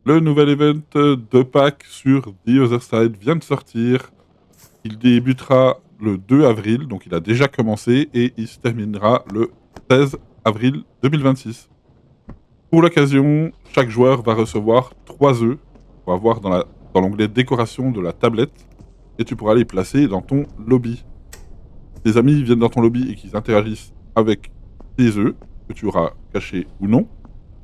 Le nouvel event de Pâques sur The Other Side vient de sortir. Il débutera le 2 avril, donc il a déjà commencé, et il se terminera le 16 avril 2026. Pour l'occasion, chaque joueur va recevoir 3 œufs pour avoir dans l'onglet décoration de la tablette, et tu pourras les placer dans ton lobby. Tes amis viennent dans ton lobby et qu'ils interagissent avec tes œufs, que tu auras cachés ou non.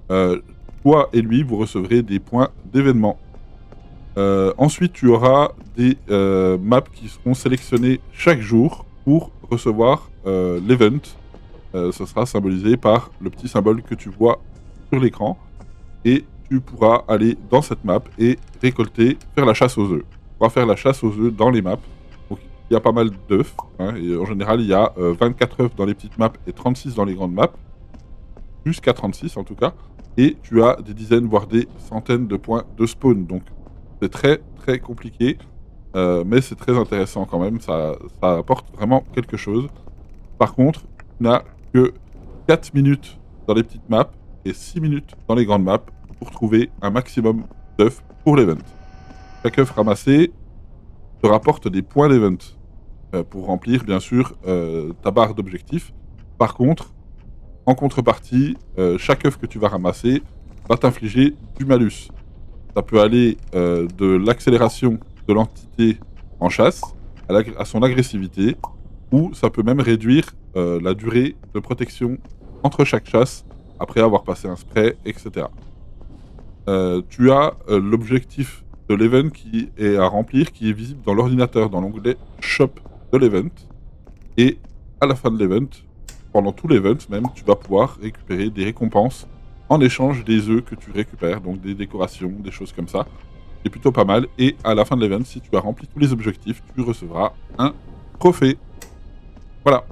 Euh, Toi et lui, vous recevrez des points d'événement. Ensuite, tu auras des maps qui seront sélectionnées chaque jour pour recevoir l'event. Ce sera symbolisé par le petit symbole que tu vois sur l'écran. Et tu pourras aller dans cette map et récolter, faire la chasse aux œufs. Tu pourras faire la chasse aux œufs dans les maps. Donc, il y a pas mal d'œufs, hein, et en général, il y a 24 œufs dans les petites maps et 36 dans les grandes maps. Jusqu'à 36 en tout cas. Et tu as des dizaines, voire des centaines de points de spawn. Donc, c'est très très compliqué, mais c'est très intéressant quand même. Ça apporte vraiment quelque chose. Par contre, tu n'as que 4 minutes dans les petites maps et 6 minutes dans les grandes maps pour trouver un maximum d'œufs pour l'event. Chaque œuf ramassé te rapporte des points d'event pour remplir bien sûr ta barre d'objectifs. Par contre, en contrepartie, chaque œuf que tu vas ramasser va t'infliger du malus. Ça peut aller de l'accélération de l'entité en chasse à son agressivité, ou ça peut même réduire la durée de protection entre chaque chasse après avoir passé un spray, etc. Tu as l'objectif de l'event qui est à remplir, qui est visible dans l'ordinateur, dans l'onglet Shop de l'event. Et à la fin de l'event, pendant tout l'event même, tu vas pouvoir récupérer des récompenses en échange des œufs que tu récupères, donc des décorations, des choses comme ça. C'est plutôt pas mal. Et à la fin de l'event, si tu as rempli tous les objectifs, tu recevras un trophée. Voilà.